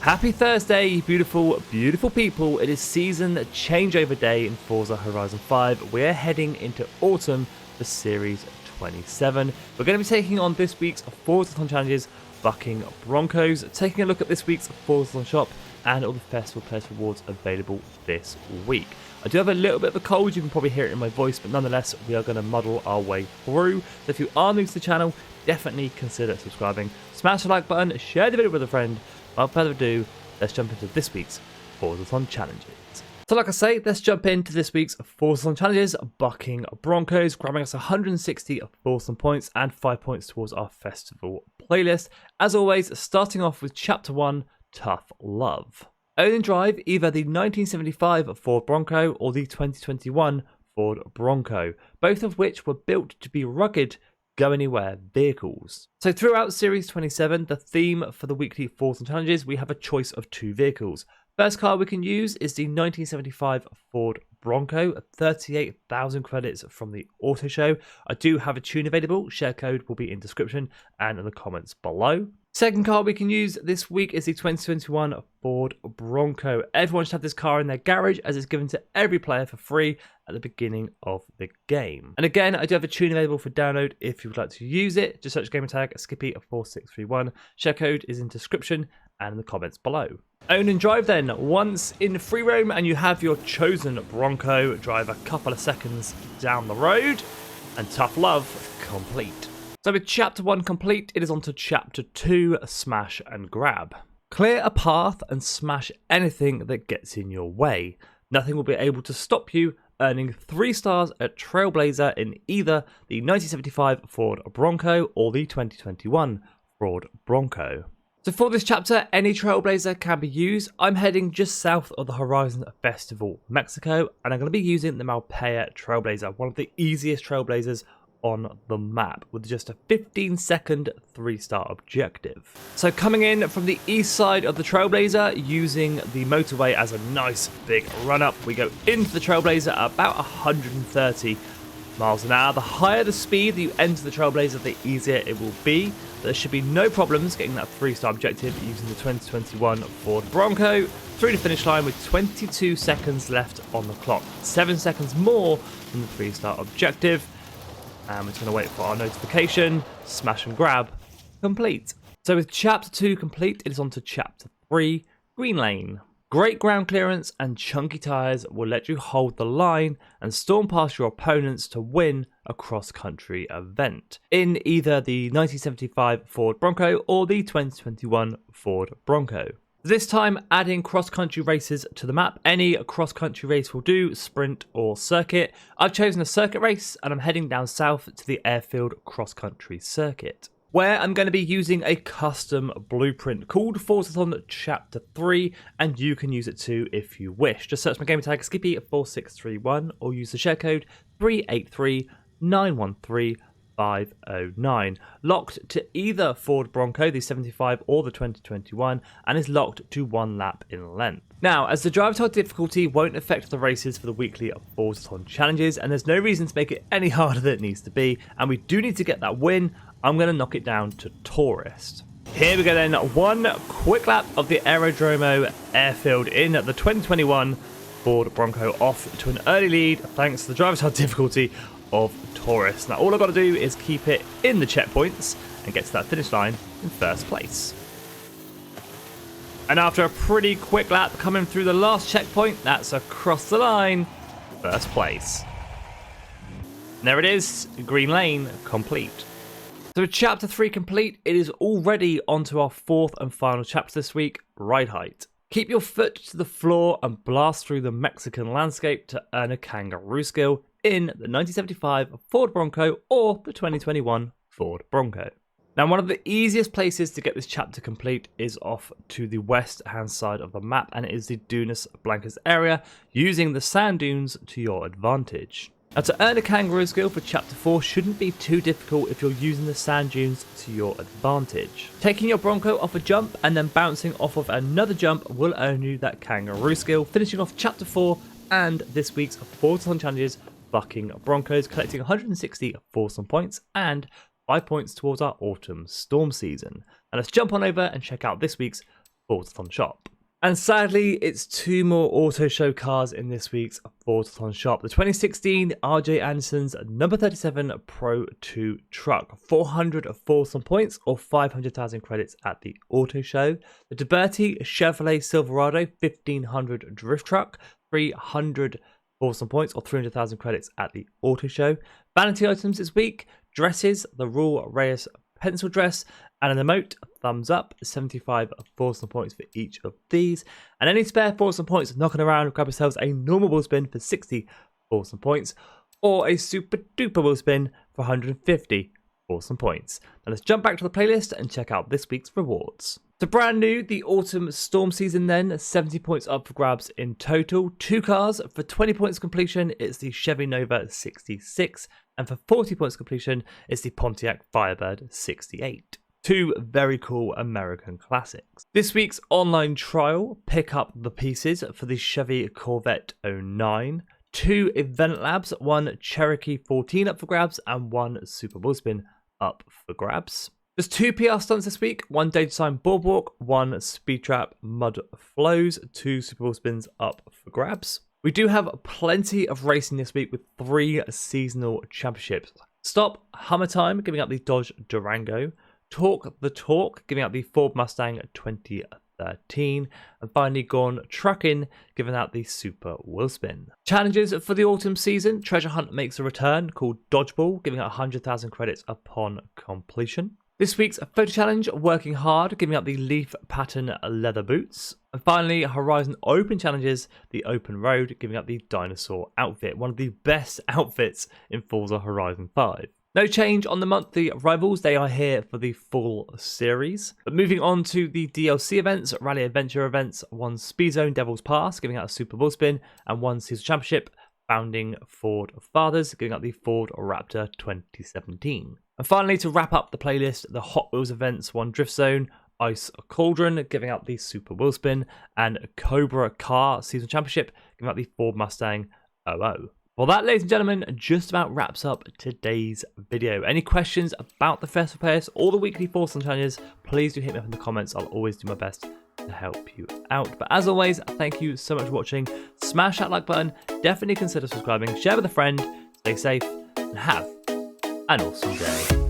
Happy Thursday, beautiful, beautiful people. It is season changeover day in Forza Horizon 5. We're heading into autumn for Series 27. We're going to be taking on this week's FORZATHON challenges, Bucking Broncos, taking a look at this week's FORZATHON shop and all the festival players rewards available this week. I do have a little bit of a cold, you can probably hear it in my voice, but nonetheless, we are going to muddle our way through. So if you are new to the channel, definitely consider subscribing. Smash the like button, share the video with a friend. Without further ado, let's jump into this week's FORZATHON challenges. So like I say, let's jump into this week's FORZATHON challenges, Bucking Broncos, grabbing us 160 FORZATHON points and 5 points towards our festival playlist. As always, starting off with Chapter 1, Tough Love. Own and drive either the 1975 Ford Bronco or the 2021 Ford Bronco, both of which were built to be rugged, go anywhere vehicles. So throughout Series 27, the theme for the weekly FORZATHON challenges, we have a choice of two vehicles. First car we can use is the 1975 Ford Bronco, 38,000 credits from the auto show. I do have a tune available, share code will be in description and in the comments below. Second car we can use this week is the 2021 Ford Bronco. Everyone should have this car in their garage as it's given to every player for free at the beginning of the game. And again, I do have a tune available for download if you would like to use it. Just search gamer tag Skippy 4631. Share code is in description and in the comments below. Own and drive then. Once in free roam and you have your chosen Bronco, drive a couple of seconds down the road and tough love complete. So with Chapter 1 complete, it is on to Chapter 2, Smash and Grab. Clear a path and smash anything that gets in your way. Nothing will be able to stop you, earning 3 stars at Trailblazer in either the 1975 Ford Bronco or the 2021 Ford Bronco. So for this chapter, any Trailblazer can be used. I'm heading just south of the Horizon Festival, Mexico, and I'm going to be using the Malpais Trailblazer, one of the easiest Trailblazers on the map with just a 15-second 3-star objective. So coming in from the east side of the Trailblazer, using the motorway as a nice big run-up, we go into the Trailblazer at about 130 miles an hour. The higher the speed that you enter the Trailblazer, the easier it will be. There should be no problems getting that 3-star objective using the 2021 Ford Bronco through the finish line with 22 seconds left on the clock. 7 seconds more than the 3-star objective. And we're just going to wait for our notification, smash and grab, complete. So with Chapter 2 complete, it is on to Chapter 3, Green Lane. Great ground clearance and chunky tyres will let you hold the line and storm past your opponents to win a cross-country event in either the 1975 Ford Bronco or the 2021 Ford Bronco. This time, adding cross-country races to the map. Any cross-country race will do, sprint or circuit. I've chosen a circuit race and I'm heading down south to the Airfield cross-country circuit, where I'm going to be using a custom blueprint called FORZATHON Chapter 3, and you can use it too if you wish. Just search my gamer tag Skippy 4631 or use the share code 383913. 509. Locked to either Ford Bronco, the 75 or the 2021, and is locked to 1 lap in length. Now, as the driver tile difficulty won't affect the races for the weekly FORZATHON challenges, and there's no reason to make it any harder than it needs to be, and we do need to get that win, I'm going to knock it down to Tourist. Here we go then, one quick lap of the Aerodromo Airfield in the 2021 Ford Bronco, off to an early lead thanks to the driver tile difficulty of Tourist. Now all I've got to do is keep it in the checkpoints and get to that finish line in first place. And after a pretty quick lap coming through the last checkpoint, that's across the line, first place. And there it is, Green Lane complete. So with Chapter 3 complete, it is already onto our 4th and final chapter this week, Ride Height. Keep your foot to the floor and blast through the Mexican landscape to earn a kangaroo skill in the 1975 Ford Bronco or the 2021 Ford Bronco. Now, one of the easiest places to get this chapter complete is off to the west hand side of the map, and it is the Dunas Blancas area, using the sand dunes to your advantage. Now, to earn a kangaroo skill for Chapter 4 shouldn't be too difficult if you're using the sand dunes to your advantage. Taking your Bronco off a jump and then bouncing off of another jump will earn you that kangaroo skill, finishing off Chapter 4 and this week's FORZATHON challenges, Bucking Broncos, collecting 160 FORZATHON points and 5 points towards our autumn storm season. And let's jump on over and check out this week's FORZATHON shop. And sadly, it's 2 more auto show cars in this week's FORZATHON shop. The 2016 RJ Anderson's number 37 Pro 2 truck, 400 FORZATHON points or 500,000 credits at the auto show. The Duberti Chevrolet Silverado 1500 drift truck, 300 FORZATHON points or 300,000 credits at the auto show. Vanity items this week, dresses, the Raw Reyes pencil dress, and an emote, thumbs up, 75 FORZATHON points for each of these. And any spare FORZATHON points knocking around, grab yourselves a normal wheel spin for 60 FORZATHON points, or a super duper wheel spin for 150 FORZATHON points. Now let's jump back to the playlist and check out this week's rewards. So brand new, the autumn storm season then, 70 points up for grabs in total. 2 cars for 20 points completion, it's the Chevy Nova 66, and for 40 points completion, it's the Pontiac Firebird 68. 2 very cool American classics. This week's online trial, pick up the pieces for the Chevy Corvette 09. 2 Event Labs, 1 Cherokee 14 up for grabs, and 1 Super Wheel Spin up for grabs. There's 2 PR stunts this week, 1 Data Sign Boardwalk, 1 Speed Trap Mud Flows, 2 Super Wheel Spins up for grabs. We do have plenty of racing this week with 3 seasonal championships. Stop Hummer Time, giving up the Dodge Durango. Talk the Talk, giving out the Ford Mustang 2013. And finally Gone Truckin', giving out the Super Wheel Spin. Challenges for the autumn season, Treasure Hunt makes a return called Dodgeball, giving out 100,000 credits upon completion. This week's photo challenge, Working Hard, giving out the Leaf Pattern leather boots. And finally, Horizon Open challenges, the Open Road, giving out the Dinosaur outfit, one of the best outfits in Forza Horizon 5. No change on the monthly rivals, they are here for the full series. But moving on to the DLC events, Rally Adventure events, 1 Speed Zone Devil's Pass, giving out a Super Wheel Spin, and 1 Season Championship, Founding Ford Fathers, giving out the Ford Raptor 2017. And finally, to wrap up the playlist, the Hot Wheels events, 1 Drift Zone, Ice Cauldron, giving out the Super Wheel Spin, and Cobra Car Season Championship, giving out the Ford Mustang 00. Well, that, ladies and gentlemen, just about wraps up today's video. Any questions about the festival players or the weekly FORZATHON challenges, please do hit me up in the comments. I'll always do my best to help you out. But as always, thank you so much for watching. Smash that like button, definitely consider subscribing, share with a friend, stay safe, and have an awesome day.